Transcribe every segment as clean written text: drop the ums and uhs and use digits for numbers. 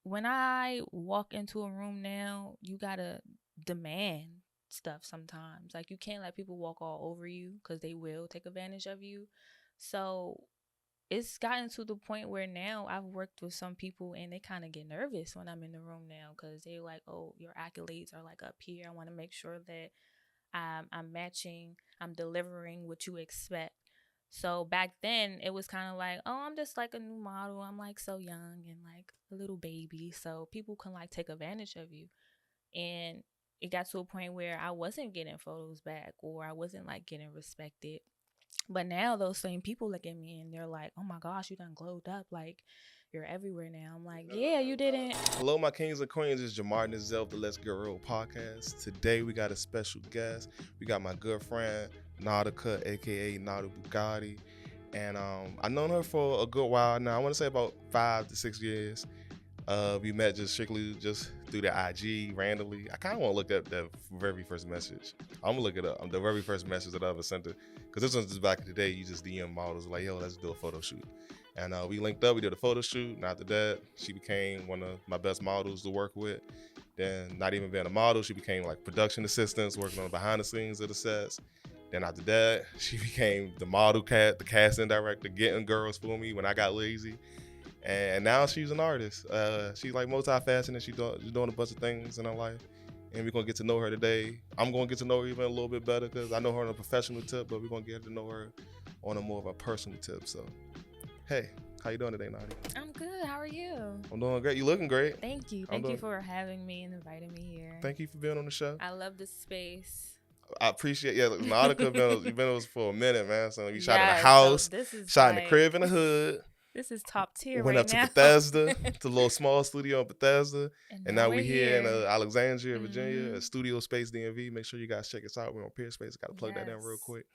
when I walk into a room now, you gotta demand stuff sometimes. Like, you can't let people walk all over you because they will take advantage of you. So it's gotten to the point where now I've worked with some people and they kind of get nervous when I'm in the room now because they're like, oh, your accolades are like up here. I want to make sure that I'm matching, I'm delivering what you expect. So back then it was kind of like, oh, I'm just like a new model. I'm like so young and like a little baby. So people can like take advantage of you. And it got to a point where I wasn't getting photos back or I wasn't like getting respected. But now those same people look at me and they're like, oh my gosh, you done glowed up. Like, you're everywhere now. I'm like, yeah, you didn't. Hello, my kings and queens. It's Jamar Nizel of the Let's Get Real podcast. Today, we got a special guest. We got my good friend, Nautica, a.k.a. Nautica Bugatti. And I've known her for a good while now. I want to say about 5 to 6 years. We met just strictly just through the IG randomly. I kind of want to look up that very first message. I'm going to look it up. The very first message that I ever sent her. Because this one's just back in the day. You just DM models like, yo, let's do a photo shoot. And we linked up. We did a photo shoot. And after that, she became one of my best models to work with. Then not even being a model, she became like production assistants, working on the behind the scenes of the sets. Then after that, she became the model the casting director, getting girls for me when I got lazy. And now she's an artist. She's like multifaceted. She's doing a bunch of things in her life. And we're going to get to know her today. I'm going to get to know her even a little bit better because I know her on a professional tip, but we're going to get to know her on a more of a personal tip. So, hey, how you doing today, Nadia? I'm good. How are you? I'm doing great. You looking great. Thank you. Thank you for having me and inviting me here. Thank you for being on the show. I love this space. I appreciate, Nautica, you've been with us for a minute, man. So you shot in the house, so shot in the crib in the hood. This is top tier Went right up now. to Bethesda, to a little small studio in Bethesda. And now we're here in Alexandria, Virginia, at Studio Space DMV. Make sure you guys check us out. We're on Peer Space. Got to plug that in real quick.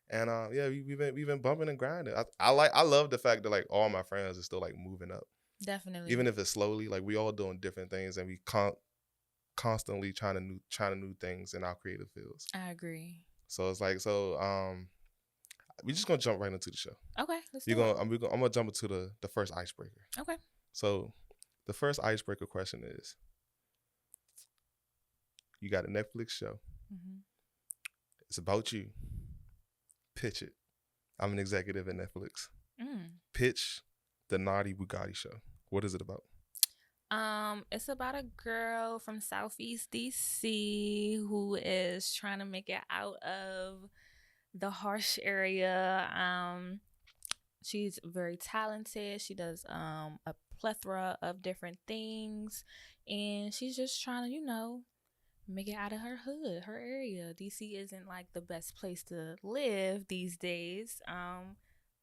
And we've been bumping and grinding. I love the fact that like all my friends are still like moving up. Definitely. Even if it's slowly, like we all doing different things and we constantly trying to new things in our creative fields. I agree. So it's like we're just gonna jump right into the show. Okay, I'm gonna jump into the first icebreaker. Okay. So, the first icebreaker question is: you got a Netflix show. Mm-hmm. It's about you. Pitch it. I'm an executive at Netflix. Pitch the Naughty Bugatti show. What is it about? It's about a girl from Southeast DC who is trying to make it out of the harsh area. She's very talented. She does a plethora of different things, and she's just trying to make it out of her hood, her area. DC isn't like the best place to live these days,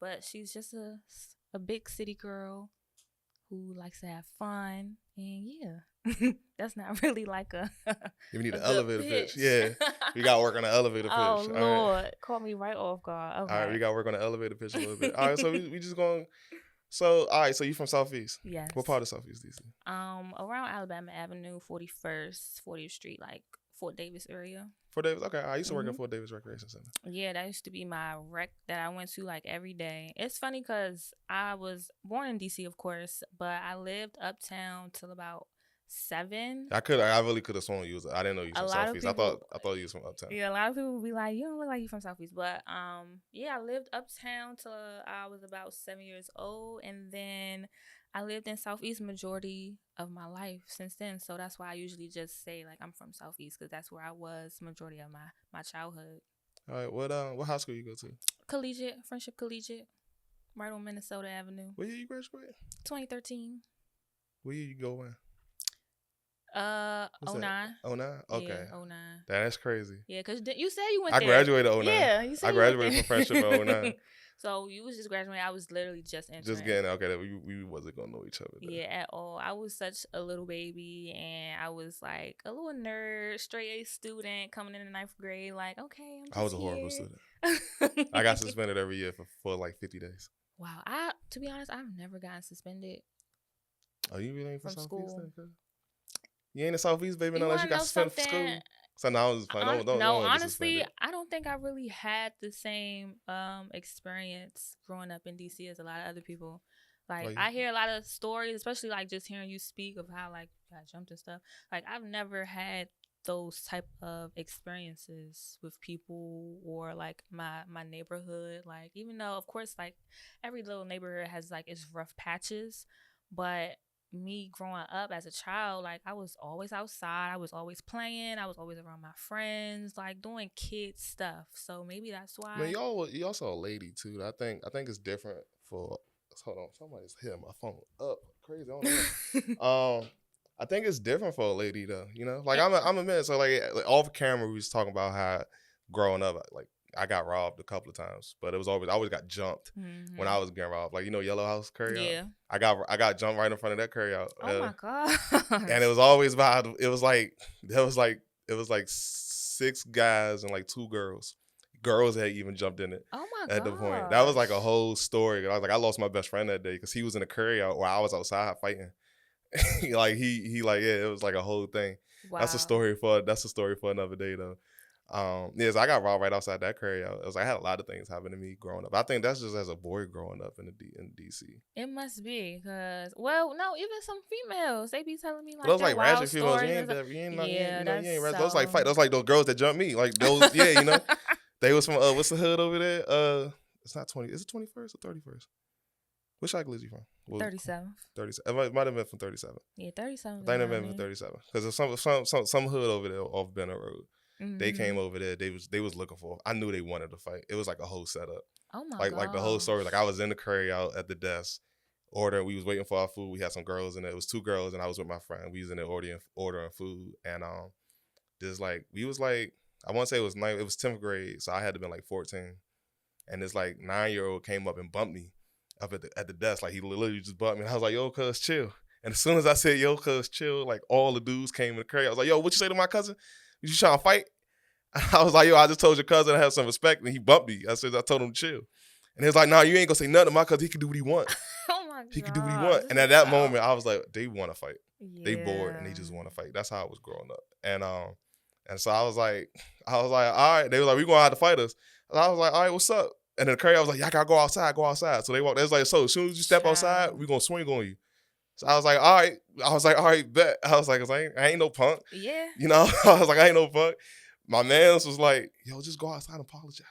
but she's just a big city girl who likes to have fun, and that's not really like a you need an elevator pitch. Yeah, we got to work on the elevator pitch. Oh Lord, right. Caught me right off guard. Okay. All right, we got to work on the elevator pitch a little bit. All right, so we just going. So all right, so you from Southeast? Yes. What part of Southeast DC? Around Alabama Avenue, 41st, 40th Street, like Fort Davis area. Fort Davis, okay. I used to work at Fort Davis Recreation Center. Yeah, that used to be my rec that I went to like every day. It's funny because I was born in DC, of course, but I lived uptown till about 7. I really could have sworn you was. I didn't know you was from Southeast. I thought you was from uptown. Yeah, a lot of people would be like, you don't look like you from Southeast, but I lived uptown till I was about 7 years old, and then I lived in Southeast majority of my life since then. So that's why I usually just say like I'm from Southeast because that's where I was majority of my childhood. All right, what high school you go to? Friendship Collegiate, right on Minnesota Avenue. What year you graduated? 2013. What year you go in? 09. 09? Okay. Yeah, 09. That's crazy. Yeah, because you said you went there. I graduated 09. Yeah, you said I graduated from Friendship in 09. So you was just graduating. I was literally just entering. Just getting, okay, we wasn't going to know each other. Yeah, at all. I was such a little baby, and I was like a little nerd, straight A student coming in the 9th grade. Like, okay, I was a horrible student. I got suspended every year for like 50 days. Wow. To be honest, I've never gotten suspended. Oh, you really ain't from Southeast then? You ain't in Southeast, baby, unless you got suspended from school. So now it's fine. No, honestly, I don't think I really had the same experience growing up in DC as a lot of other people. Like, Like, I hear a lot of stories, especially like just hearing you speak of how like you got jumped and stuff. Like, I've never had those type of experiences with people or like my neighborhood. Like, even though of course like every little neighborhood has like its rough patches, but me growing up as a child, like I was always outside, I was always playing, I was always around my friends, like doing kid stuff. So maybe that's I mean, why. you also a lady too. I think it's different for. Hold on, somebody's hitting my phone up crazy. I don't know why. I think it's different for a lady though. You know, like I'm a man. So like off camera, we was talking about how growing up, like I got robbed a couple of times, but I always got jumped when I was getting robbed. Like Yellow House carryout. Yeah. I got jumped right in front of that carryout. Oh my And it gosh. was always about. It was like 6 guys and like 2 girls. Girls had even jumped in it Oh my at the point. That was like a gosh. whole story. I was like, I lost my best friend that day because he was in a carryout while I was outside fighting. Like he like it was like a whole thing. That's a Wow. story for another day though. So I got robbed right outside that carryout. It was like I had a lot of things happen to me growing up. I think that's just as a boy growing up in DC. It must be because, well, no, even some females, they be telling me But like those their like wild ratchet females. You stories ain't and stuff. that. You ain't not. Yeah, You that's ain't ratchet. Those like so. fight. Those like those girls that jump me. Like those. Yeah. They was from what's the hood over there? It's not 20. Is it 21st or 31st? Which cycle is you from? 37th. 37. It might have been from 37. Yeah, 37 I is think it around might have been from there. 37. Because there's some hood over there off Bennett Road. They came Mm-hmm. over there. They was looking for. I knew they wanted to fight. It was like a whole setup. Oh my Like the whole story. Like I gosh. was in the curry out at the desk, ordering. We was waiting for our food. We had some girls in there. It was 2 girls, and I was with my friend. We was in there ordering food, and just like we was like I want to say it was 9. It was 10th grade, so I had to been like 14. And this like 9-year-old came up and bumped me up at the desk. Like he literally just bumped me. And I was like, yo, cuz chill. And as soon as I said, yo, cuz chill, like all the dudes came in the curry. I was like, yo, what you say to my cousin? You trying to fight? I was like, yo, I just told your cousin to have some respect. And he bumped me. I told him to chill. And he was like, nah, you ain't gonna say nothing to my cousin. He can do what he want. Oh my He can do what he gosh. want. And at that moment, I was like, they want to fight. They bored and Yeah. they just want to fight. That's how I was growing up. And so I was like, all right. They was like, we gonna have to fight us. And I was like, all right, what's up? And then the curry, I was like, y'all gotta go outside. So they walked. They was like, so as soon as you step outside, we gonna swing on you. So I was like, all right. All right, bet. I was like, 'cause I ain't no punk. Yeah. I was like, I ain't no punk. My man's was like, yo, just go outside and apologize.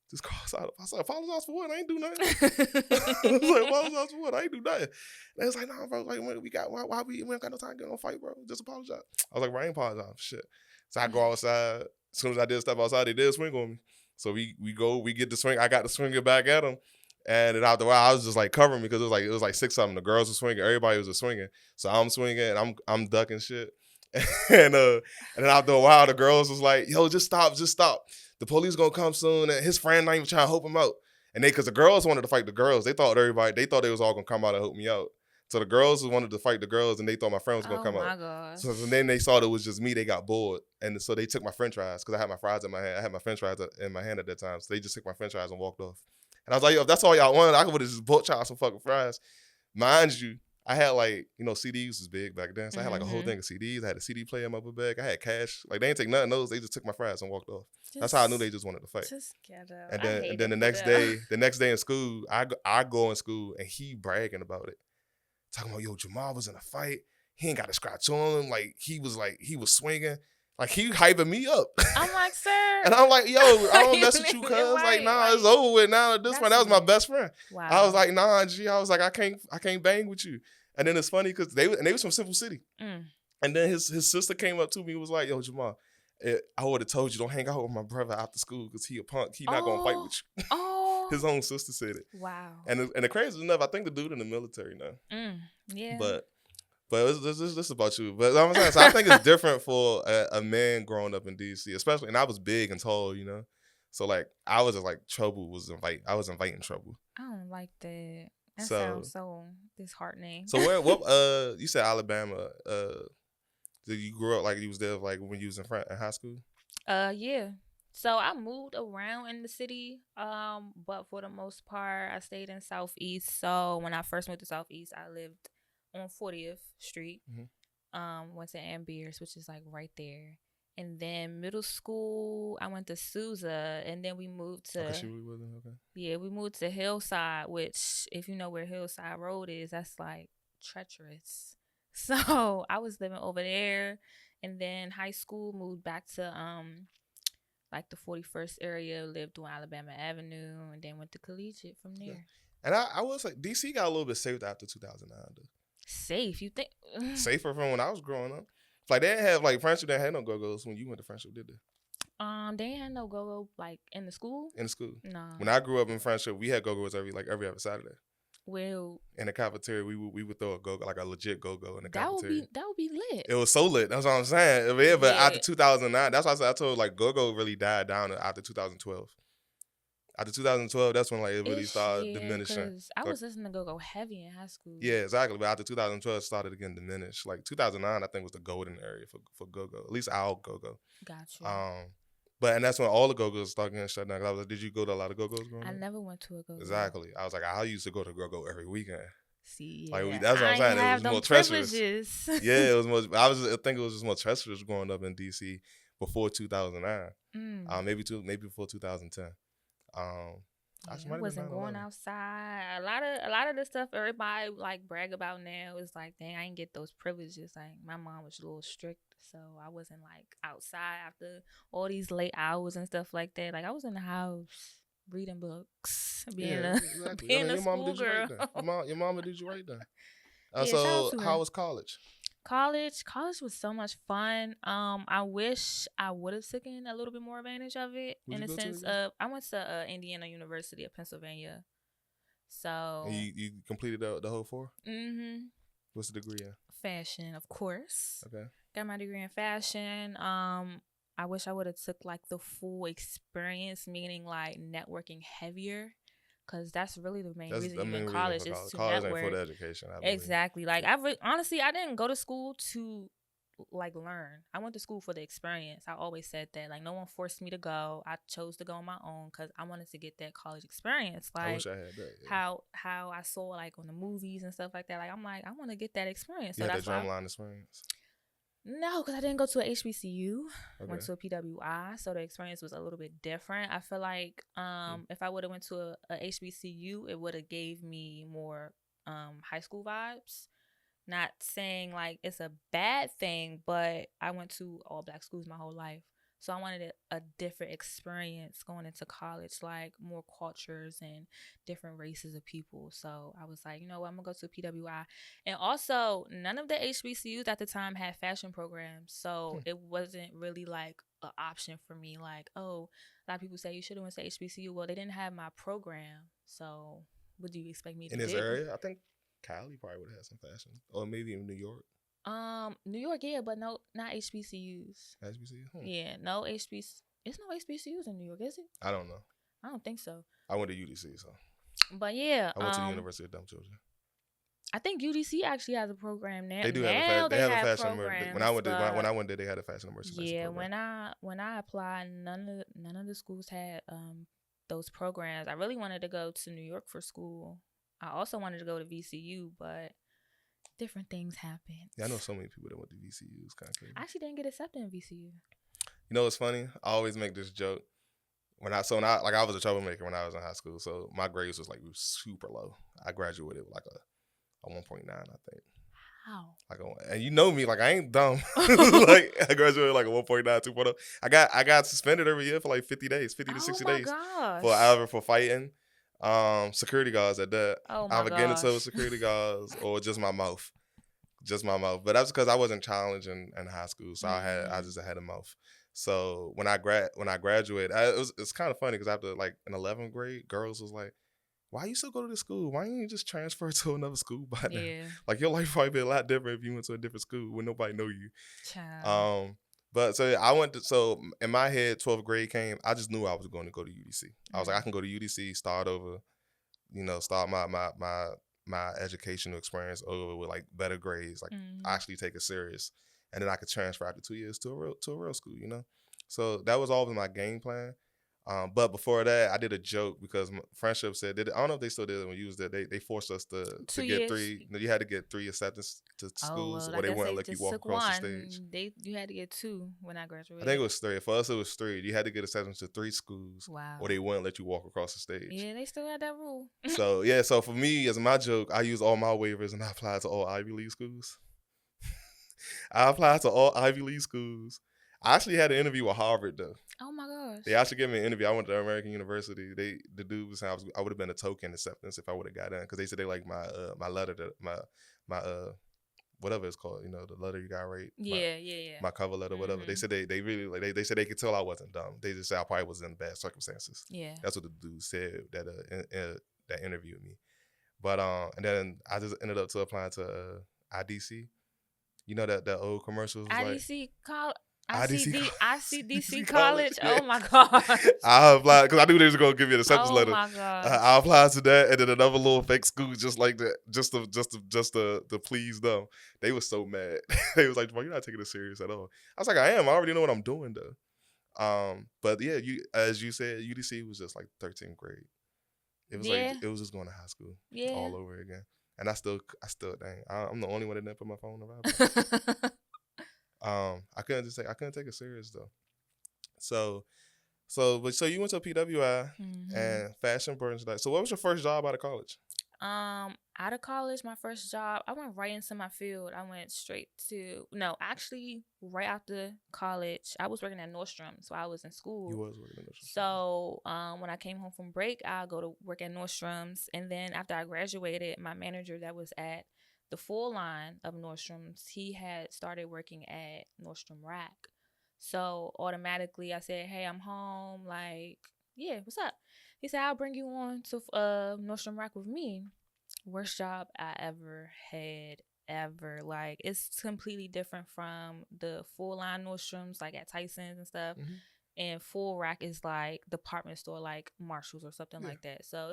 Just go outside. I said, apologize for what? I ain't do nothing. I was like, apologize for what? I ain't do nothing. And they was like, nah, bro, like, why we ain't got no time to get on fight, bro. Just apologize. I was like, bro, I ain't apologize for shit. So I go outside. As soon as I did step outside, they did swing on me. So we get the swing. I got the swinger back at them. And then after a while, I was just like covering me because it was like 6 of them. The girls were swinging. Everybody was just swinging. So I'm swinging and I'm ducking shit. and then after a while, the girls was like, yo, just stop. The police gonna come soon. And his friend not even trying to help him out. And because the girls wanted to fight the girls. They thought they was all gonna come out and help me out. So the girls wanted to fight the girls and they thought my friend was gonna come out. Oh my gosh. So then they saw it was just me. They got bored. And so they took my french fries because I had my fries in my hand. I had my french fries in my hand at that time. So they just took my french fries and walked off. And I was like, yo, if that's all y'all wanted, I would have just bought y'all some fucking fries. Mind you, I had like, CDs was big back then. So I had like a whole thing of CDs. I had a CD player in my book bag. I had cash. Like they didn't take nothing of those. They just took my fries and walked off. That's how I knew they just wanted to fight. Just get up. And then the next day in school, I go in school and he bragging about it. Talking about, yo, Jamal was in a fight. He ain't got a scratch on him. Like he was swinging. Like he hyping me up. I'm like, sir. And I'm like, yo, I don't mess with you, cuz. Like, nah, it's over with now. At this point, that was my best friend. Wow. I was like, nah, G. I was like, I can't bang with you. And then it's funny because they was from Simple City. And then his sister came up to me and was like, yo, Jamal, I would have told you don't hang out with my brother after school because he a punk. He not gonna fight with you. Oh. His own sister said it. Wow. And the crazy enough, I think the dude in the military now. Yeah. But this about you. But I'm saying, so I think it's different for a man growing up in DC, especially. And I was big and tall, So like I was just like I was inviting trouble. I don't like that. That sounds so disheartening. So what you said Alabama, did you grow up like you was there like when you was in high school? Yeah. So I moved around in the city, but for the most part I stayed in Southeast. So when I first moved to Southeast, I lived on 40th Street. Went to Ambeers, which is like right there. And then middle school, I went to Sousa, and then we moved Okay, to she really wasn't okay. yeah, we moved to Hillside, which if you know where Hillside Road is, that's like treacherous. So I was living over there, and then high school moved back to like the 41st area, lived on Alabama Avenue, and then went to collegiate from Yeah. there. And I will say DC got a little bit safer after 2009 though. Safe, you think? Safer from when I was growing up. Like they didn't have like Friendship didn't have no go-go's when you went to Friendship, did they? They ain't had no go like in the school. In school. No. When I grew up in Friendship, we had go-go's every other Saturday. Well, in the cafeteria, we would throw a go like a legit go-go in the that cafeteria. would be lit. It was so lit. That's what I'm saying. Yeah, but after 2009, that's why I told like go-go really died down after 2012. After 2012, that's when like it really started diminishing. I was listening to go-go heavy in high school. Yeah, exactly. But after 2012, it started again diminish. Like 2009, I think was the golden area for go-go. At least our go-go. Gotcha. And that's when all the go-go's started getting shut down. 'Cause I was like, did you go to a lot of go-go's growing up? I never went to a go-go. Exactly. I was like, I used to go to go-go every weekend. See, like that's what I'm saying. It was more treacherous. Yeah, it was more. I think it was just more treacherous growing up in DC before 2009. Maybe before 2010. I wasn't going outside. A lot of the stuff everybody like brag about now is like, dang, I didn't get those privileges. Like my mom was a little strict, so I wasn't like outside after all these late hours and stuff like that. Like I was in the house reading books, being a schoolgirl. Your mama did you right there. Yeah, so how was college? College was so much fun. I wish I would have taken a little bit more advantage of it. In the sense of, I went to Indiana University of Pennsylvania. So and you completed the whole 4? Mm-hmm. What's the degree in? Fashion, of course. Okay. Got my degree in fashion. I wish I would have took like the full experience, meaning like networking heavier. Because that's really the main reason you're in college is to college network. Ain't for the education. Exactly. Like honestly, I didn't go to school to like learn. I went to school for the experience. I always said that. Like no one forced me to go. I chose to go on my own because I wanted to get that college experience. Like I wish I had that. Yeah. How I saw like on the movies and stuff like that. Like I'm like I want to get that experience. So that's the drumline experience. No, because I didn't go to a HBCU. Okay. Went to a PWI, so the experience was a little bit different. I feel like if I would have went to a HBCU, it would have gave me more high school vibes. Not saying like it's a bad thing, but I went to all black schools my whole life. So I wanted a different experience going into college, like more cultures and different races of people. So I was like, you know what, I'm going to go to PWI. And also, none of the HBCUs at the time had fashion programs. So it wasn't really like an option for me. Like, oh, a lot of people say you should have went to HBCU. Well, they didn't have my program. So what do you expect me to do? In this area, I think Cali probably would have had some fashion. Or maybe in New York. New York, yeah, but no, not HBCUs. HBCUs? Yeah, no HBCUs. It's no HBCUs in New York, is it? I don't know. I don't think so. I went to UDC, so. But yeah, I went to the University of Dumb Children. I think UDC actually has a program now. They do have a fashion emergency. When I went there, they had a fashion emergency. Yeah, program. when I applied, none of the schools had those programs. I really wanted to go to New York for school. I also wanted to go to VCU, but different things happened. Yeah, I know so many people that went to VCU. It's kind of crazy. I actually didn't get accepted in VCU. You know what's funny? I always make this joke. I was a troublemaker when I was in high school, so my grades was like super low. I graduated with like a 1.9, I think. How? And you know me, like I ain't dumb. Like I graduated like a 1.9, 2.0. I got suspended every year for like 50 days, 50 to 60 days. For fighting. Security guards at that. Oh my I would get into with security guards or just my mouth. But that's because I wasn't challenged in high school, so I just had a mouth. So when I graduated, it's kind of funny because after like in 11th grade, girls was like, "Why you still go to this school? Why didn't you just transfer to another school by now? Yeah. Like your life probably be a lot different if you went to a different school where nobody know you." Child. But so in my head, 12th grade came. I just knew I was going to go to UDC. I was like, I can go to UDC, start over, start my educational experience over with like better grades, like actually take it serious, and then I could transfer after 2 years to a real school, So that was always my game plan. But before that, I did a joke because friendship said I don't know if they still did it when you was there. They forced us to Two get years. three. You had to get three acceptance to Oh schools, well, or I they guess wouldn't they let you just walk took across the stage. one. You had to get two when I I think it graduated. was three. For us, it was three. You had to get acceptance to three schools, or Wow. they wouldn't let you walk across the stage. Yeah, they still had that rule. So yeah, so for me, as my joke, I use all my waivers and I applied to all Ivy League schools. I applied to all Ivy League schools. I actually had an interview with Harvard though. Oh my gosh. They actually gave me an interview. I went to American University. The dude was saying I would have been a token acceptance if I would have got in because they said they like my letter to my whatever it's called, the letter you got right. Yeah, yeah. My cover letter, whatever. They said they really like they said they could tell I wasn't dumb. They just said I probably was in bad circumstances. Yeah. That's what the dude said that interviewed me. But and then I just ended up applying to IDC. You know that old commercials was IDC college. IDC ICDC college. yeah. Oh my gosh. I applied because I knew they was gonna give me an acceptance Oh letter. my gosh. I applied to that, and then another little fake school just like that, just to please them. They was so mad. They was like, "Well, you're not taking this serious at all." I was like, "I am. I already know what I'm doing though." But yeah, as you said, UDC was just like 13th grade. It was like it was just going to high school all over again. And I still, dang, I'm the only one that didn't put my phone around. I couldn't take it serious though. So you went to PWI and fashion burns that. So what was your first job out of college? Out of college, my first job, I went right into my field. I went straight to right after college, I was working at Nordstrom, so I was in school. You was working at Nordstrom. So when I came home from break, I'll go to work at Nordstrom's, and then after I graduated, my manager that was at the full line of Nordstrom's, he had started working at Nordstrom Rack. So automatically I said, "Hey, I'm home. Like, yeah, what's up?" He said, "I'll bring you on to Nordstrom Rack with me." Worst job I ever had ever. Like, it's completely different from the full line Nordstroms, like at Tyson's and stuff. Mm-hmm. And full rack is like department store, like Marshalls or something like that. So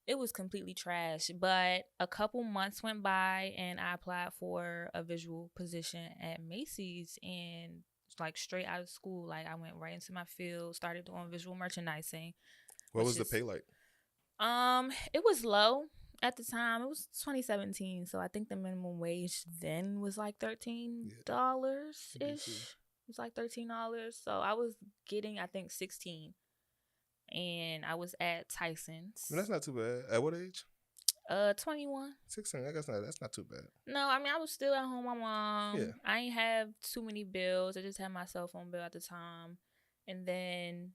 it was completely trash. But a couple months went by and I applied for a visual position at Macy's, and like straight out of school, like I went right into my field, started doing visual merchandising. What was the pay like? It was low at the time. It was 2017, so I think the minimum wage then was like $13 ish. It was like $13. So I was getting, I think, 16, and I was at Tyson's. Well, that's not too bad. At what age? 21. 16. I guess that's not too bad. No, I mean I was still at home with my mom. Yeah. I ain't have too many bills. I just had my cell phone bill at the time, and then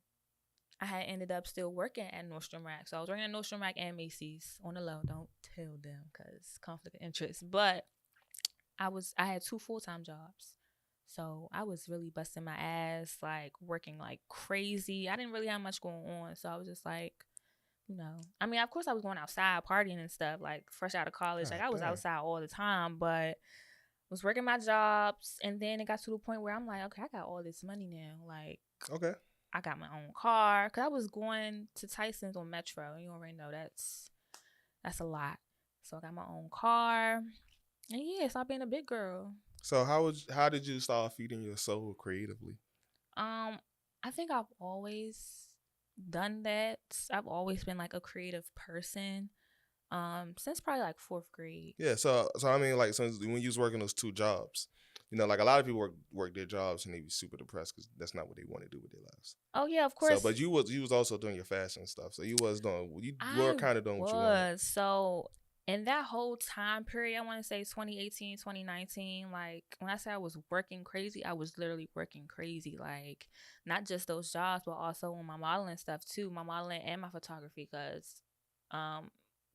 I had ended up still working at Nordstrom Rack. So I was working at Nordstrom Rack and Macy's on the low. Don't tell them because conflict of interest. But I had 2 full-time jobs. So I was really busting my ass, like working like crazy. I didn't really have much going on. So I was just like, I mean, of course I was going outside partying and stuff, like fresh out of college. Like I was outside all the time, but was working my jobs. And then it got to the point where I'm like, okay, I got all this money now. Like, okay. I got my own car because I was going to Tyson's on Metro. You already know that's a lot. So I got my own car, and yeah, stop being a big girl. So how did you start feeding your soul creatively? I think I've always done that. I've always been like a creative person. Since probably like 4th grade. Yeah. So I mean, like, since when you was working those 2 jobs. Like a lot of people work their jobs and they be super depressed because that's not what they want to do with their lives. Oh yeah, of course. So, but you was also doing your fashion stuff. So you were kind of doing what you wanted. So in that whole time period, I want to say 2018, 2019, like when I say I was working crazy, I was literally working crazy. Like not just those jobs, but also on my modeling stuff too, my modeling and my photography. Because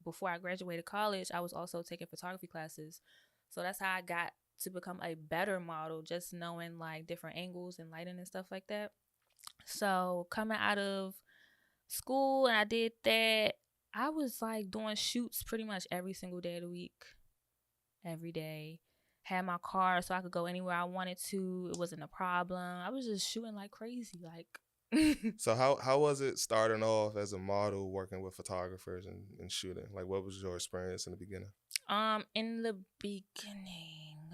before I graduated college, I was also taking photography classes. So that's how I got to become a better model, just knowing like different angles and lighting and stuff like that. So coming out of school, and I did that, I was like doing shoots pretty much every single day of the week. Every day. Had my car so I could go anywhere I wanted to. It wasn't a problem. I was just shooting like crazy. Like So how was it starting off as a model, working with photographers and shooting? Like, what was your experience in the beginning? In the beginning,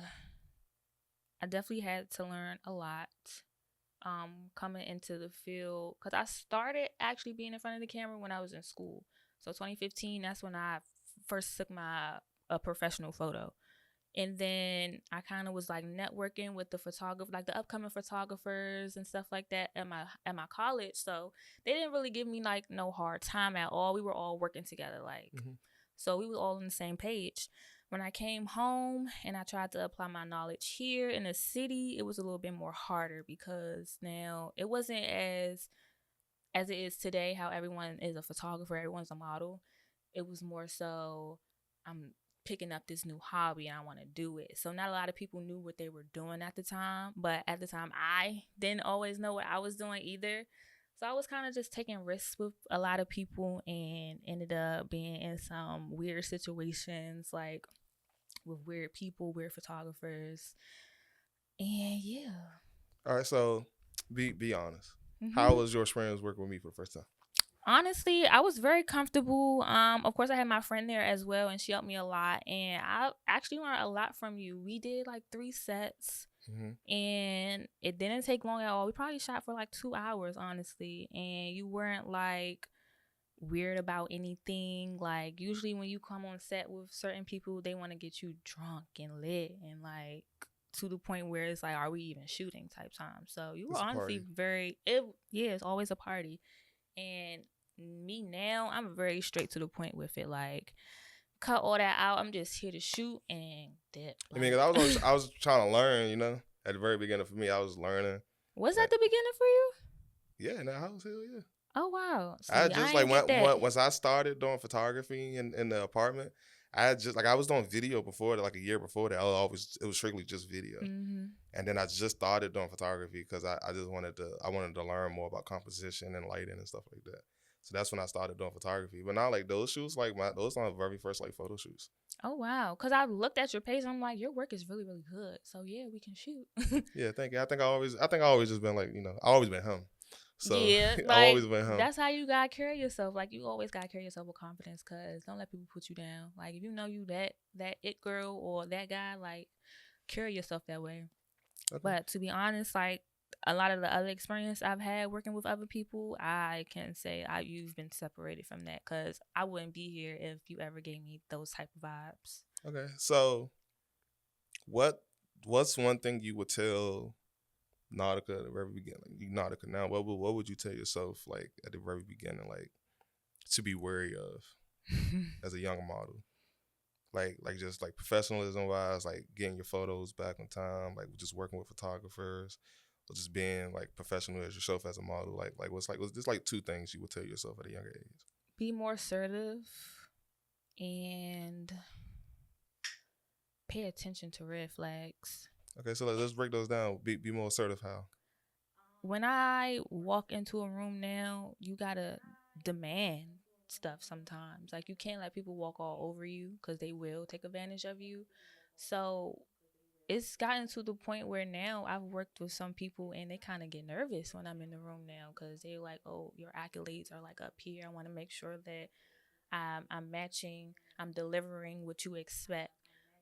I definitely had to learn a lot. coming into the field because I started actually being in front of the camera when I was in school. So 2015, that's when I first took my a professional photo. And then I kind of was like networking with the photographer, like the upcoming photographers and stuff like that at my college. So they didn't really give me like no hard time at all. We were all working together, like so we were all on the same page. When I came home and I tried to apply my knowledge here in the city, it was a little bit more harder because now it wasn't as it is today, how everyone is a photographer, everyone's a model. It was more so I'm picking up this new hobby and I want to do it. So not a lot of people knew what they were doing at the time, but at the time I didn't always know what I was doing either. So I was kind of just taking risks with a lot of people and ended up being in some weird situations, like with weird people, weird photographers. And yeah. All right, so be honest. How Mm-hmm. was your experience working with me for the first time? Honestly, I was very comfortable. Of course, I had my friend there as well, and she helped me a lot. And I actually learned a lot from you. We did like 3 sets, and it didn't take long at all. We probably shot for like 2 hours, honestly. And you weren't like weird about anything. Like usually when you come on set with certain people, they want to get you drunk and lit and like to the point where it's like, are we even shooting type time? So you were It's a honestly party. it's always a party. And me now, I'm very straight to the point with it. Like, cut all that out. I'm just here to shoot and dip. I mean, 'cause I was trying to learn, you know. At the very beginning for me, I was learning. Was that the beginning for you? Yeah, in that house, hell yeah. Oh wow. I See, just I like ain't get that. once I started doing photography in the apartment, I had just like I was doing video before that, like a year before that. It was strictly just video, and then I just started doing photography because I just wanted to learn more about composition and lighting and stuff like that. So that's when I started doing photography. But now like those shoots, like those are my very first like photo shoots. Oh wow. Cause I looked at your page and I'm like, your work is really, really good. So yeah, we can shoot. Yeah, thank you. I think I always just been like, you know, I always been him. So Yeah, I've always like been him. that's how you gotta carry yourself. Like you always gotta carry yourself with confidence, cause don't let people put you down. Like if you know you that it girl or that guy, like carry yourself that way. Okay. But to be honest, like a lot of the other experience I've had working with other people, I can say you've been separated from that, cause I wouldn't be here if you ever gave me those type of vibes. Okay. So what's one thing you would tell Nautica at the very beginning? Like, you Nautica now. What would you tell yourself like at the very beginning, like to be wary of as a young model? Like just like professionalism wise, like getting your photos back on time, like just working with photographers, or just being like professional as yourself as a model. What's just like two things you would tell yourself at a younger age? Be more assertive and pay attention to red flags. Okay, so let's break those down. Be more assertive. How? When I walk into a room now, you gotta demand stuff sometimes. Like you can't let people walk all over you because they will take advantage of you. So it's gotten to the point where now I've worked with some people and they kind of get nervous when I'm in the room now because they're like, oh, your accolades are like up here. I want to make sure that I'm matching, I'm delivering what you expect.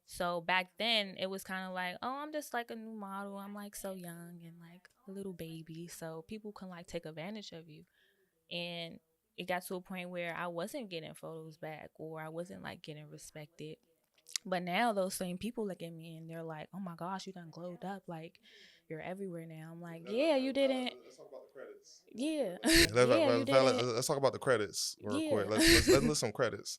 So back then it was kind of like, oh, I'm just like a new model. I'm like so young and like a little baby. So people can like take advantage of you. And it got to a point where I wasn't getting photos back or I wasn't like getting respected. But now those same people look at me and they're like, oh my gosh, you done glowed up. Like you're everywhere now. I'm like, yeah, you didn't. Let's talk about the credits. Yeah. Yeah, you didn't. Let's talk about the credits real Yeah. quick. Let's list some credits.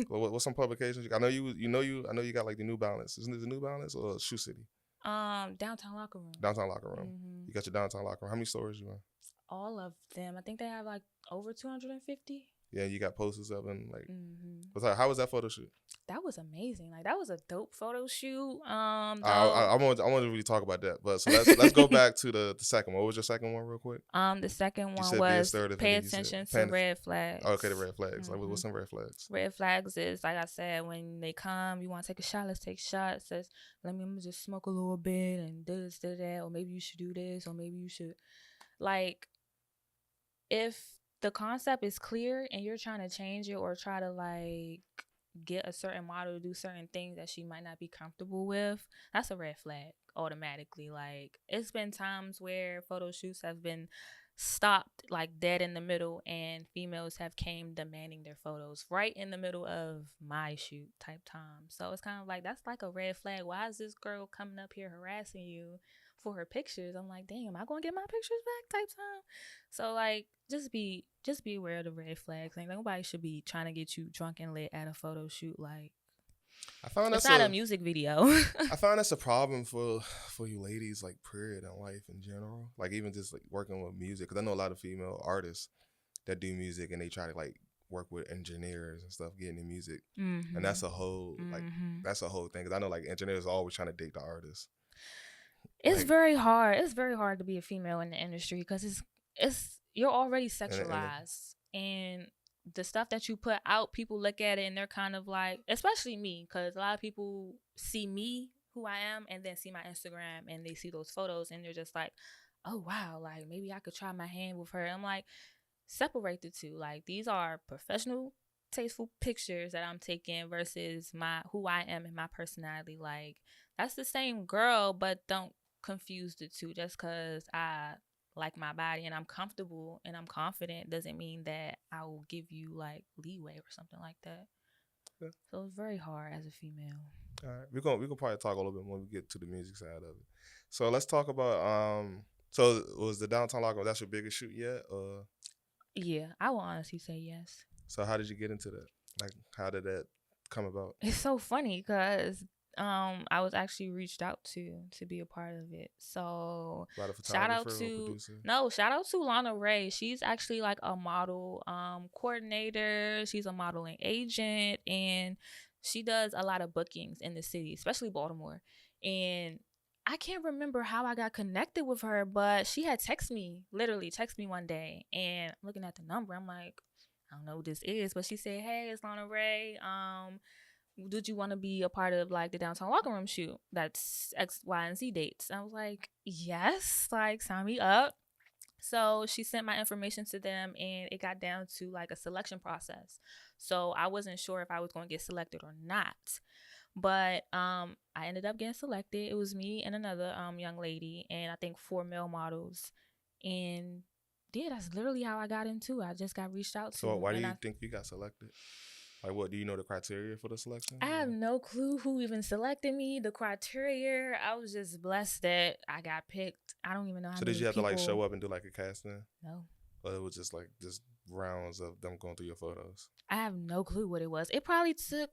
What's some publications? I know you got like the New Balance. Isn't it the New Balance or Shoe City? Downtown Locker Room. Downtown Locker Room. Mm-hmm. You got your Downtown Locker Room. How many stores you in? All of them. I think they have like over 250. Yeah, you got posters of them. Like, Mm-hmm. how was that photo shoot? That was amazing. Like that was a dope photo shoot. I want to really talk about that. But so let's go back to the second one. What was your second one, real quick? The second one was pay attention to red flags. Oh, okay, the red flags. Mm-hmm. Like, what's some red flags? Red flags is like I said, when they come, you want to take a shot. Let's take shots. Says, let me just smoke a little bit and do that, or maybe you should do this, or maybe you should, like, if the concept is clear and you're trying to change it or try to like get a certain model to do certain things that she might not be comfortable with, that's a red flag automatically. Like, it's been times where photo shoots have been stopped like dead in the middle, and females have came demanding their photos right in the middle of my shoot type time. So it's kind of like, that's like a red flag. Why is this girl coming up here harassing you for her pictures? I'm like, damn, am I gonna get my pictures back type time? So like, just be aware of the red flags. Like, nobody should be trying to get you drunk and lit at a photo shoot. Like, I found it's that's not a a music video. I find that's a problem for you ladies, like period in life in general. Like even just like working with music, because I know a lot of female artists that do music and they try to like work with engineers and stuff getting the music, and that's a whole like that's a whole thing. Because I know like engineers are always trying to date the artist. It's Like very hard. It's very hard to be a female in the industry because it's you're already and sexualized, and the stuff that you put out, people look at it and they're kind of like, especially me, because a lot of people see me, who I am, and then see my Instagram and they see those photos and they're just like, oh wow, like maybe I could try my hand with her. I'm like, separate the two. Like, these are professional, tasteful pictures that I'm taking versus my who I am and my personality. Like, that's the same girl, but don't confuse the two. Just because I like my body and I'm comfortable and I'm confident doesn't mean that I will give you like leeway or something like that. yeah. So it's very hard as a female. All right, we're gonna probably talk a little bit when we get to the music side of it. So let's talk about So was the downtown locker, that's your biggest shoot yet? Yeah, I will honestly say yes. So how did you get into that? Like how did that come about? It's so funny because I was actually reached out to be a part of it. So By the shout out photographer or to producer? shout out to Lana Ray. She's actually like a model coordinator. She's a modeling agent, and she does a lot of bookings in the city, especially Baltimore. And I can't remember how I got connected with her, but she had literally text me one day, and looking at the number, I'm like, I don't know what this is, but she said, "Hey, it's Lana Ray. Did you want to be a part of like the downtown locker room shoot? That's X, Y, and Z dates." I was like, yes, like sign me up. So she sent my information to them, and it got down to like a selection process. So I wasn't sure if I was going to get selected or not, but I ended up getting selected. It was me and another young lady, and I think 4 male models, and yeah, that's literally how I got into it. I just got reached out to. So why do and you think you got selected? Like what do you know the criteria for the selection? I have no clue who even selected me, the criteria. I was just blessed that I got picked. I don't even know how So many did you have people. to like show up and do like a casting? No. Or it was just like just rounds of them going through your photos? I have no clue what it was. It probably took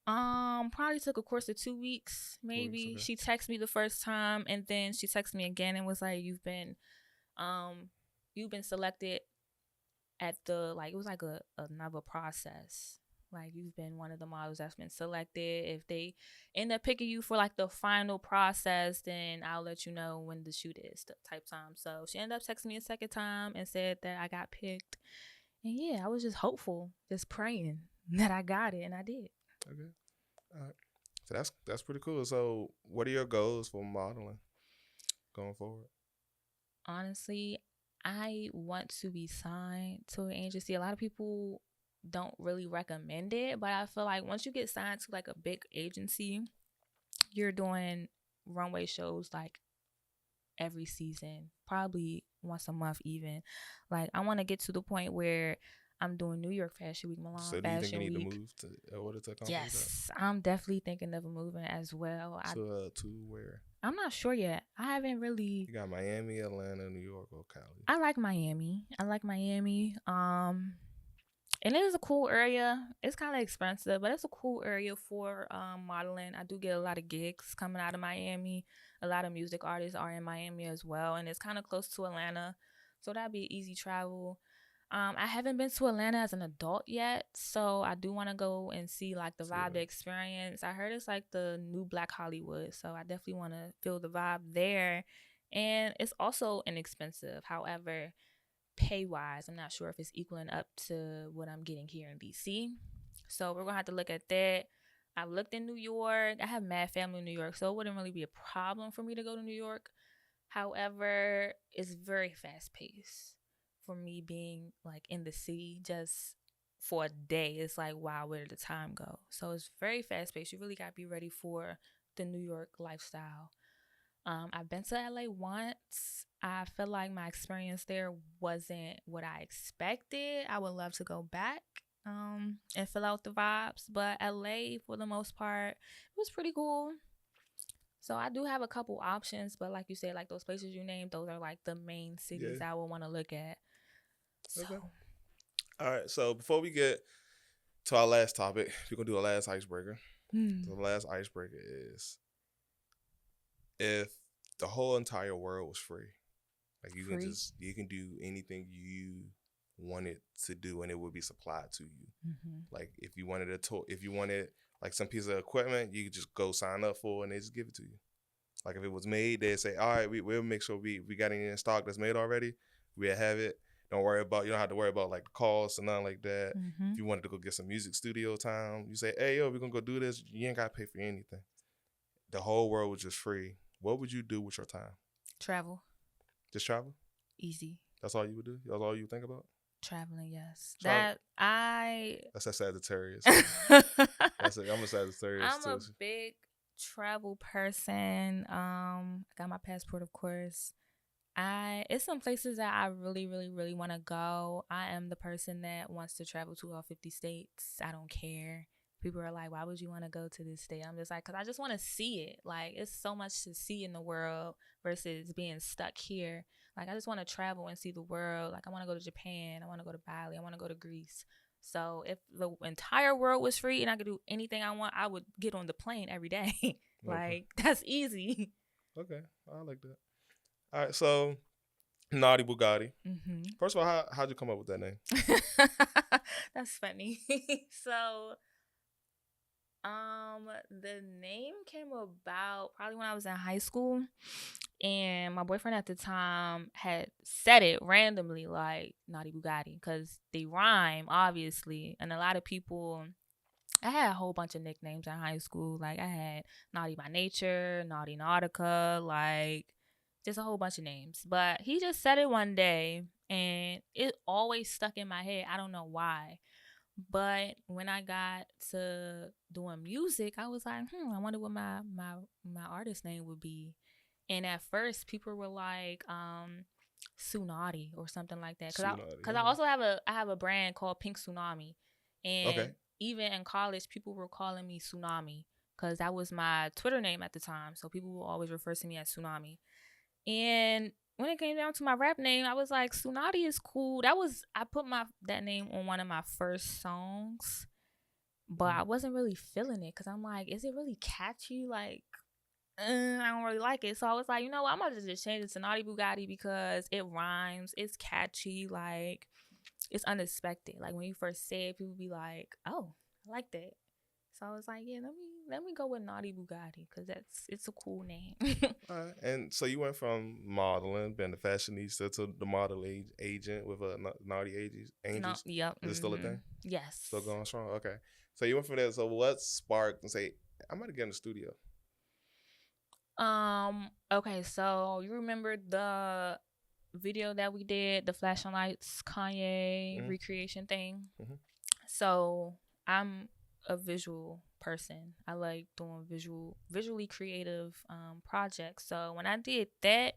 a course of 2 weeks, maybe. Okay. She texted me the first time, and then she texted me again and was like, you've been selected at the, like, it was like another process. Like, you've been one of the models that's been selected. If they end up picking you for like the final process, then I'll let you know when the shoot is, the type time. So she ended up texting me a second time and said that I got picked. And yeah, I was just hopeful, just praying that I got it, and I did. Okay. All right. So that's pretty cool. So what are your goals for modeling going forward? Honestly, I want to be signed to an agency. A lot of people don't really recommend it, but I feel like once you get signed to like a big agency, you're doing runway shows like every season, probably once a month even. Like, I want to get to the point where I'm doing New York Fashion Week, Milan So do you think you Fashion need Week. to move to in order to accomplish Yes, I'm definitely thinking of moving as well. that? So to where? I'm not sure yet. I haven't really. You got Miami, Atlanta, New York, or Cali? I like Miami. And it is a cool area. It's kind of expensive, but it's a cool area for modeling. I do get a lot of gigs coming out of Miami. A lot of music artists are in Miami as well, and it's kind of close to Atlanta, so that'd be easy travel. I haven't been to Atlanta as an adult yet, so I do want to go and see like the vibe, the experience. I heard it's like the new Black Hollywood, so I definitely want to feel the vibe there. And it's also inexpensive. However, pay wise, I'm not sure if it's equaling up to what I'm getting here in DC. So we're gonna have to look at that. I've looked in New York. I have mad family in New York, so it wouldn't really be a problem for me to go to New York. However, it's very fast paced for me being like in the city, just for a day, it's like, wow, where did the time go? So it's very fast paced. You really got to be ready for the New York lifestyle. I've been to LA once. I feel like my experience there wasn't what I expected. I would love to go back and fill out the vibes. But LA, for the most part, it was pretty cool. So I do have a couple options, but like you said, like those places you named, those are like the main cities Yeah. I would want to look at. So Okay. All right. So before we get to our last topic, we're gonna do a last icebreaker. So the last icebreaker is, if the whole entire world was free, like you free. you can do anything you wanted to do and it would be supplied to you. Like if you wanted if you wanted like some piece of equipment, you could just go sign up for it and they just give it to you. Like if it was made, they'd say, all right, we'll make sure we got it in stock that's made already. We'll have it. You don't have to worry about like the cost and nothing like that. If you wanted to go get some music studio time, you say, hey, yo, we're going to go do this. You ain't got to pay for anything. The whole world was just free. What would you do with your time? Travel. Just travel? Easy. That's all you would do? That's all you think about? Traveling, yes. That's a Sagittarius. I'm a Sagittarius I'm too. a big travel person. I got my passport, of course. It's some places that I really, really, really want to go. I am the person that wants to travel to all 50 states. I don't care. People are like, why would you want to go to this state? I'm just like, because I just want to see it. Like, it's so much to see in the world versus being stuck here. Like, I just want to travel and see the world. Like, I want to go to Japan. I want to go to Bali. I want to go to Greece. So if the entire world was free and I could do anything I want, I would get on the plane every day. Like, that's easy. Okay, I like that. All right, so Naughty Bugatti. First of all, how'd you come up with that name? That's funny. So, the name came about probably when I was in high school, and my boyfriend at the time had said it randomly, like Naughty Bugatti, because they rhyme, obviously, and a lot of people. I had a whole bunch of nicknames in high school. Like I had Naughty by Nature, Naughty Nautica, like just a whole bunch of names. But he just said it one day and it always stuck in my head. I don't know why. But when I got to doing music, I was like, I wonder what my artist name would be. And at first people were like, Tsunami or something like that. Cause I also have a brand called Pink Tsunami. And even in college, people were calling me Tsunami because that was my Twitter name at the time. So people will always refer to me as Tsunami. And when it came down to my rap name, I was like, Tsunami is cool. I put that name on one of my first songs, but I wasn't really feeling it because I'm like, is it really catchy? Like, I don't really like it. So I was like, you know what? I'm going to just change it to Naughty Bugatti because it rhymes. It's catchy. Like, it's unexpected. Like when you first say it, people be like, "Oh, I like that." So I was like, "Yeah, let me go with Naughty Bugatti because it's a cool name." All right. And so you went from modeling, being a fashionista, to the model agent with a Naughty Angels. No, yep. Is it still a thing? Yes. Still going strong. Okay. So you went from there. So what sparked and say, I'm gonna get in the studio? Okay. So you remember the video that we did, the Flashing Lights Kanye recreation thing? So I'm a visual person. I like doing visually creative projects. So when I did that,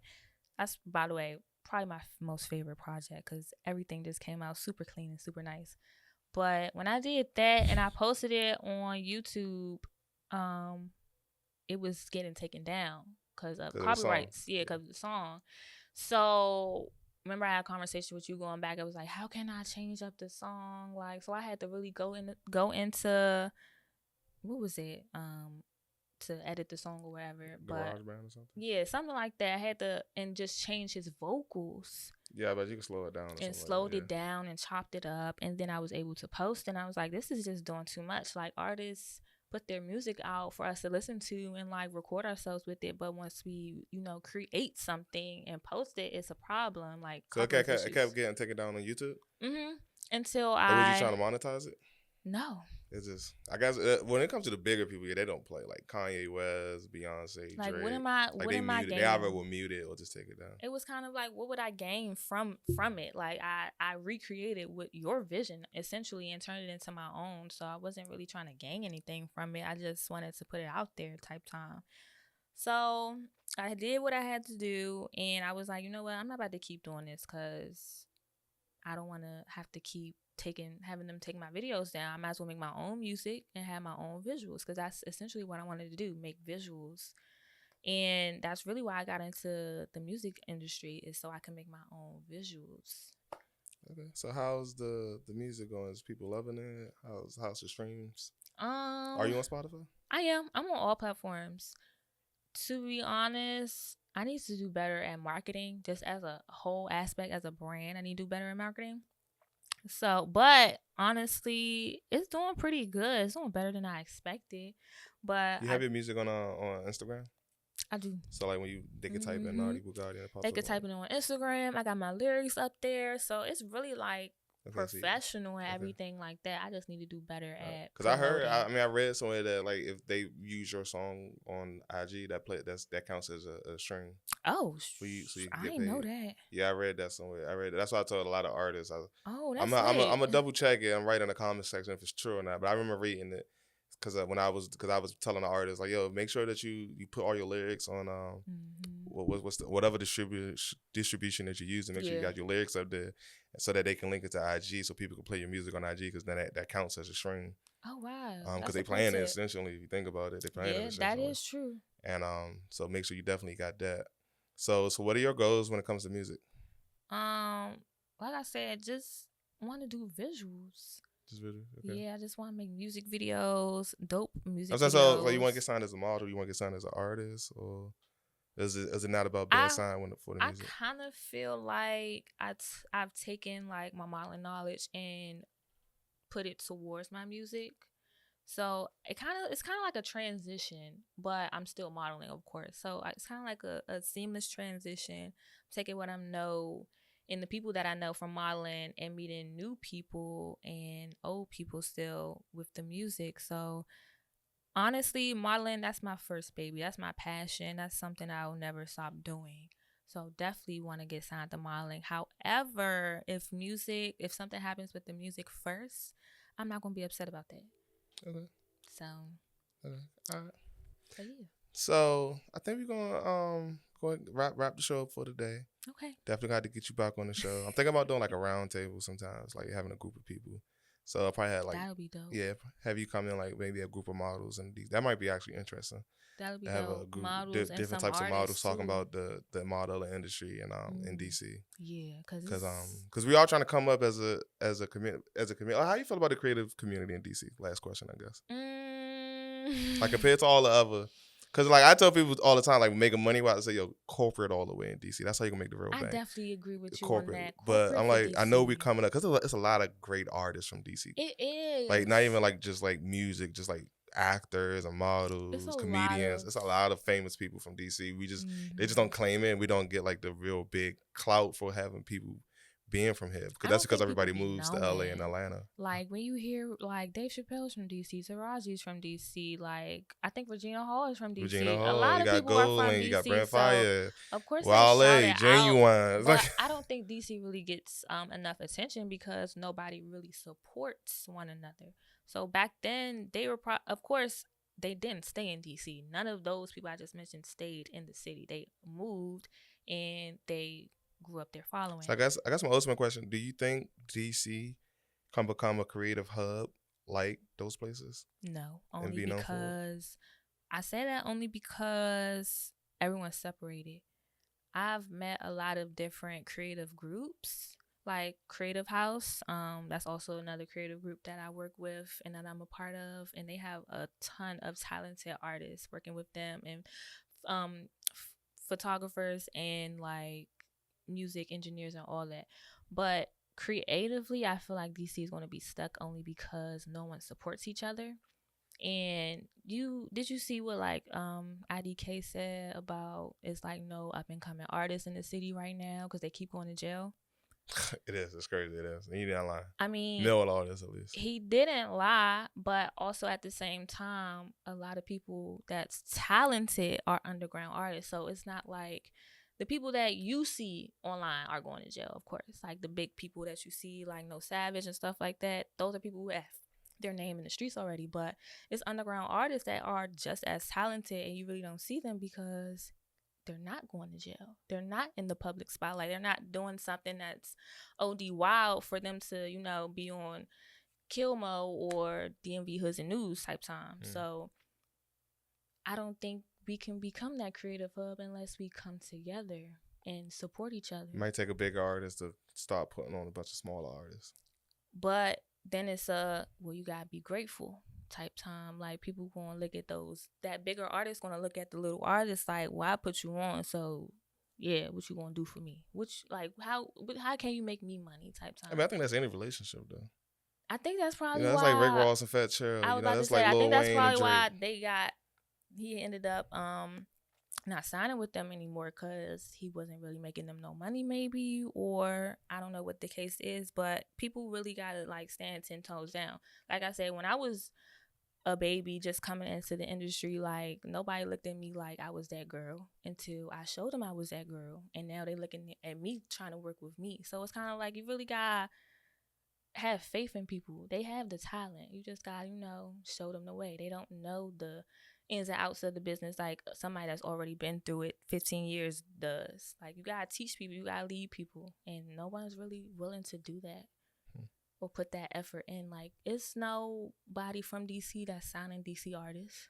that's, by the way, probably my most favorite project because everything just came out super clean and super nice. But when I did that and I posted it on YouTube, it was getting taken down because of copyrights. Yeah, because of the song. So remember I had a conversation with you going back. I was like, how can I change up the song? Like, so I had to really go into what was it? To edit the song or whatever. GarageBand or something? Yeah, something like that. I had to and just change his vocals. Yeah, but you can slow it down. And slowed it down and chopped it up. And then I was able to post and I was like, this is just doing too much. Like artists put their music out for us to listen to and like record ourselves with it, but once we create something and post it, it's a problem. Like so it kept getting taken down on YouTube. Until or was you trying to monetize it? No. It's just, I guess, when it comes to the bigger people, yeah, they don't play like Kanye West, Beyonce, Like, Drake. Like what they am I muted. They either will gaining? mute it or just take it down. It was kind of like, what would I gain from it? Like, I recreated what your vision essentially and turned it into my own. So I wasn't really trying to gain anything from it. I just wanted to put it out there type time. So I did what I had to do, and I was like, you know what? I'm not about to keep doing this because I don't want to have to keep having them take my videos down. I might as well make my own music and have my own visuals, because that's essentially what I wanted to do, make visuals. And that's really why I got into the music industry, is so I can make my own visuals. Okay, so how's the music going? Is people loving it? How's the streams? Are you on Spotify? I am. I'm on all platforms. To be honest, I need to do better at marketing, just as a whole aspect, as a brand. I need to do better at marketing. So, but honestly, it's doing pretty good. It's doing better than I expected. But You have your music on Instagram? I do. So like when they can type in Naughty Bugatti and it pops They up. could type it on Instagram. I got my lyrics up there, so it's really like professional and everything like that. I just need to do better at. Because I read somewhere that like if they use your song on IG, that counts as a stream. Oh, so you I didn't know that. Yeah, I read that somewhere. That's why I told a lot of artists. That's I'm a double check it and write in the comment section if it's true or not. But I remember reading it. Because I was telling the artist like, yo, make sure that you put all your lyrics on whatever distribution that you're using. Make sure you got your lyrics up there, so that they can link it to IG, so people can play your music on IG, because then that counts as a stream. Oh wow! Because they playing it essentially. If you think about it, they playing it. Yeah, that is true. And so make sure you definitely got that. So what are your goals when it comes to music? Like I said, just want to do visuals. Okay. Yeah, I just want to make music videos, dope music videos. So you want to get signed as a model? You want to get signed as an artist? Or is it not about being signed for the music? I kind of feel like I've taken like my modeling knowledge and put it towards my music. So it's kind of like a transition, but I'm still modeling, of course. So it's kind of like a seamless transition. Taking what I know and the people that I know from modeling and meeting new people and old people still with the music. So honestly, modeling, that's my first baby. That's my passion. That's something I'll never stop doing. So definitely want to get signed to modeling. However, if something happens with the music first, I'm not going to be upset about that. Okay. So. Okay. All right. So yeah. So I think we're gonna go ahead and wrap the show up for today. Okay. Definitely got to get you back on the show. I'm thinking about doing like a round table sometimes, like having a group of people. So I probably had like, that would be dope. Yeah, have you come in like maybe a group of models, and that might be actually interesting. That would be have dope. A group, models different types of models talking about the modeling industry and in DC. Yeah, because we all trying to come up as a community. How you feel about the creative community in DC? Last question, I guess. Like compared to all the other. Because, like, I tell people all the time, like, making money, I say, yo, corporate all the way in D.C. That's how you can make the real bank. I definitely agree with you corporate. on that. But I'm like, I know we coming up, because it's a lot of great artists from D.C. It is. Like, not even, like, just, like, music, just, like, actors and models, comedians. It's a lot of famous people from D.C. They just don't claim it, and we don't get, like, the real big clout for having people being from here, because that's because everybody moves to LA and Atlanta. Like when you hear like Dave Chappelle's from DC, Taraji's from DC, like I think Regina Hall is from DC. Regina Hall, a lot of people are from DC. You got Brent Fire, of course, Wale, Genuine. But I don't think DC really gets enough attention because nobody really supports one another. So back then they were, of course, they didn't stay in DC. None of those people I just mentioned stayed in the city. They moved and they grew up there following. So I guess my ultimate question: do you think DC can become a creative hub like those places? No, only because I say that only because everyone's separated. I've met a lot of different creative groups, like Creative House. That's also another creative group that I work with and that I'm a part of, and they have a ton of talented artists working with them, and photographers and like music engineers and all that. But creatively, I feel like DC is going to be stuck only because no one supports each other. And did you see what like IDK said about it's like no up and coming artists in the city right now because they keep going to jail? It is. It's crazy. It is. And he didn't lie. I mean, Know all this at least. he didn't lie, but also at the same time, a lot of people that's talented are underground artists. So it's not like the people that you see online are going to jail, of course. Like the big people that you see, like No Savage and stuff like that, those are people who have their name in the streets already. But it's underground artists that are just as talented, and you really don't see them because they're not going to jail. They're not in the public spotlight. They're not doing something that's OD wild for them to, be on Kilmo or DMV Hoods and News type time. So I don't think we can become that creative hub unless we come together and support each other. It might take a bigger artist to start putting on a bunch of smaller artists. But then it's you gotta be grateful type time. Like people gonna look at that bigger artist gonna look at the little artist like, well, I put you on, so yeah, what you gonna do for me? Which like how can you make me money type time? I mean, I think that's any relationship though. I think that's probably that's why. like Rick Ross and Fat Cheryl. I was about to say, like I think that's Wayne probably why he ended up not signing with them anymore because he wasn't really making them no money, maybe, or I don't know what the case is. But people really gotta like stand 10 toes down. Like I said, when I was a baby just coming into the industry, like nobody looked at me like I was that girl until I showed them I was that girl, and now they looking at me trying to work with me. So it's kind of like you really gotta have faith in people. They have the talent. You just gotta, show them the way. They don't know the ins and outs of the business like somebody that's already been through it 15 years does. Like you gotta teach people, you gotta lead people, and no one's really willing to do that or put that effort in. Like it's nobody from DC that's signing DC artists.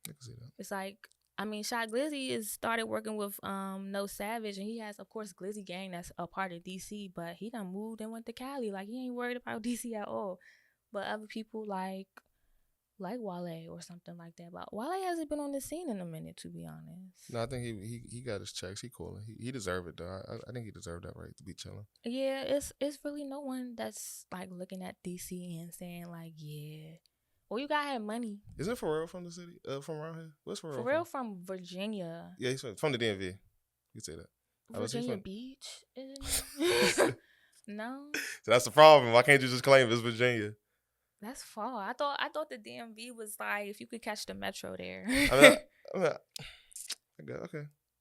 I can see that. It's like, I mean, Shy Glizzy is started working with No Savage, and he has, of course, Glizzy Gang that's a part of DC, but he done moved and went to Cali. Like he ain't worried about DC at all. But other people like Wale or something like that. But Wale hasn't been on the scene in a minute, to be honest. No, I think he got his checks. He cool. He deserved it though. I think he deserved that right to be chilling. Yeah, it's really no one that's like looking at DC and saying like, yeah. Well, you gotta have money. Isn't Pharrell from the city? From around here? Where's Pharrell? Pharrell from Virginia. Yeah, he's from the DMV. You say that. Virginia Beach, isn't it? No. So that's the problem. Why can't you just claim it's Virginia? That's far. I thought the DMV was like if you could catch the metro there. Okay.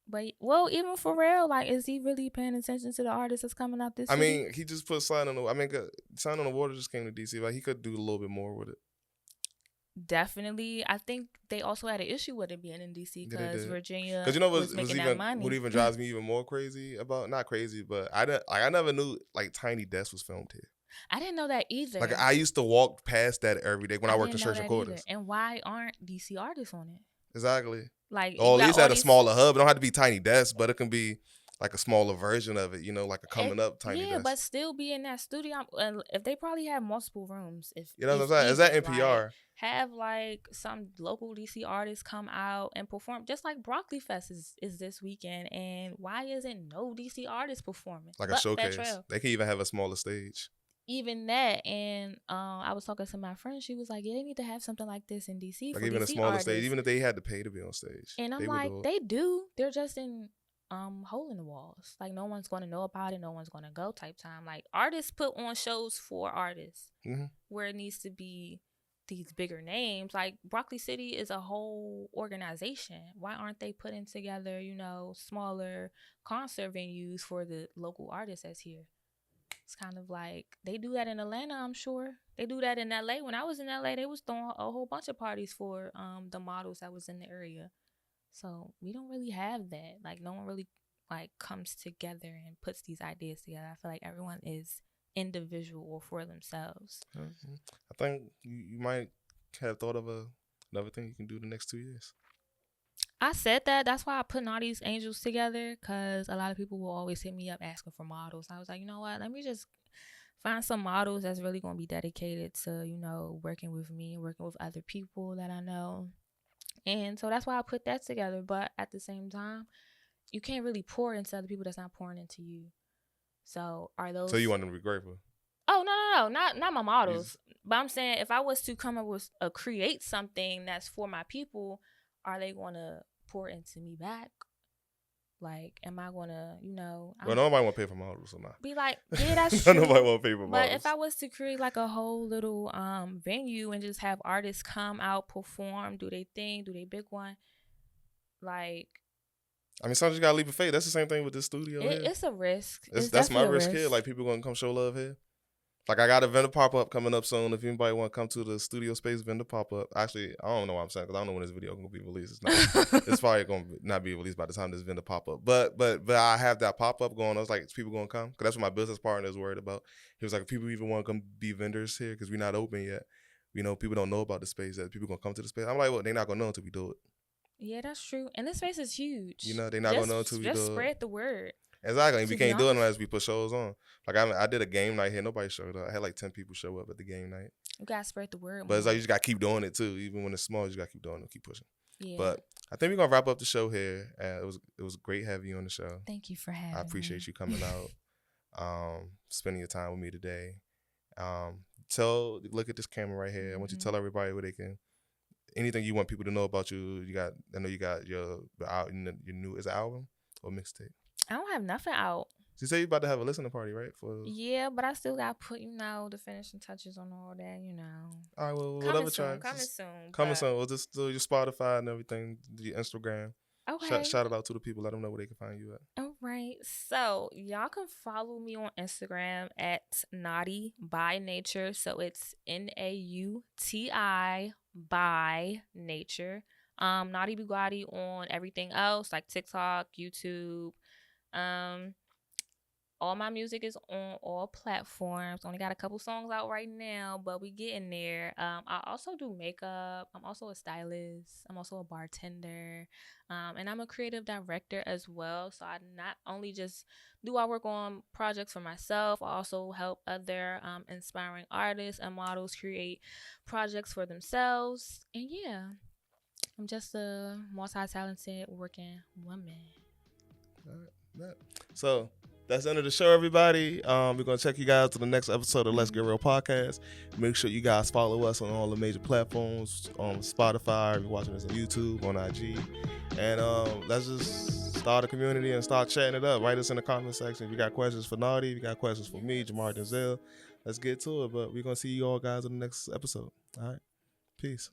But even Pharrell, like, is he really paying attention to the artists that's coming out this? I mean, he just put Sign on the. Sign on the Water just came to DC. Like he could do a little bit more with it. Definitely, I think they also had an issue with it being in DC because Virginia was making that money. What even drives me even more crazy about, not crazy, but I never knew like Tiny Desk was filmed here. I didn't know that either. Like I used to walk past that every day when I worked in Church and Quarters. And why aren't DC artists on it? Exactly. Like, at least at a smaller hub. It don't have to be Tiny Desk, but it can be like a smaller version of it, like a coming up Tiny Desk. Yeah, but still be in that studio. And if they probably have multiple rooms, what I'm saying? Is that NPR? Like, have like some local DC artists come out and perform, just like Broccoli Fest is this weekend. And why isn't no DC artists performing? Like a showcase. They can even have a smaller stage. Even that, and I was talking to my friend. She was like, "Yeah, they need to have something like this in DC. Like for even DC a smaller artists. stage, even if they had to pay to be on stage." And I'm like, they do. They're just in hole in the walls. Like no one's going to know about it. No one's going to go type time. Like artists put on shows for artists where it needs to be these bigger names. Like Broccoli City is a whole organization. Why aren't they putting together, smaller concert venues for the local artists that's here? It's kind of like they do that in Atlanta, I'm sure. They do that in LA. When I was in LA, they was throwing a whole bunch of parties for the models that was in the area. So we don't really have that. Like no one really like comes together and puts these ideas together. I feel like everyone is individual or for themselves. I think you might have thought of another thing you can do the next 2 years. I said that. That's why I put all these angels together, because a lot of people will always hit me up asking for models. I was like, you know what? Let me just find some models that's really going to be dedicated to, working with me and working with other people that I know. And so that's why I put that together. But at the same time, you can't really pour into other people that's not pouring into you. So are those... So you want them to be grateful? Oh, no. Not my models. But I'm saying if I was to come up with create something that's for my people, are they going to pour into me back? Like, am I gonna, Well, nobody want to pay for models, so nah. be like, yeah, that's true. Nobody want to pay for But models. if I was to create like a whole little venue and just have artists come out, perform, do their thing, do their big one, like, I mean, sometimes you gotta leap of faith. That's the same thing with this studio here. it's a risk. That's my risk here. Like, people gonna come show love here. Like, I got a vendor pop up coming up soon. If anybody want to come to the studio space vendor pop up, actually, I don't know what I'm saying because I don't know when this video gonna be released. It's probably gonna not be released by the time this vendor pop up. But I have that pop up going. I was like, is people gonna come? Because that's what my business partner is worried about. He was like, if people even want to come be vendors here because we're not open yet. People don't know about the space. That people gonna come to the space. I'm like, well, they're not gonna know until we do it. Yeah, that's true. And this space is huge. They're not gonna know until we do it. Just spread the word. Exactly. We can't do it unless we put shows on. Like, I did a game night here. Nobody showed up. I had like 10 people show up at the game night. You gotta spread the word. But it's like you just gotta keep doing it too. Even when it's small, you just gotta keep doing it, keep pushing. Yeah. But I think we're gonna wrap up the show here. It was great having you on the show. Thank you for having me. I appreciate you coming out, spending your time with me today. Look at this camera right here. I want you to tell everybody where they can. Anything you want people to know about you. I know you got your new is it album or mixtape? I don't have nothing out. You say you're about to have a listening party, right? Yeah, but I still got to put, the finishing touches on all that, All right, well, whatever time. Coming soon. We'll just do your Spotify and everything, your Instagram. Okay. Shout it out to the people. Let them know where they can find you at. All right. So, y'all can follow me on Instagram at Naughty by Nature. So, it's NAUTI by Nature. Naughty Bugatti on everything else like TikTok, YouTube. All my music is on all platforms. Only got a couple songs out right now, but we getting there. I also do makeup. I'm also a stylist. I'm also a bartender. And I'm a creative director as well. So I not only just do I work on projects for myself, I also help other inspiring artists and models create projects for themselves. And yeah, I'm just a multi-talented working woman. All right. So that's the end of the show, everybody. We're going to check you guys to the next episode of Let's Get Real Podcast. Make sure you guys follow us on all the major platforms, on Spotify, if you're watching us on YouTube, on IG. And let's just start a community and start chatting it up. Write us in the comment section. If you got questions for Naughty, if you got questions for me, Jamar Denzel, let's get to it. But we're going to see you all guys in the next episode. All right. Peace.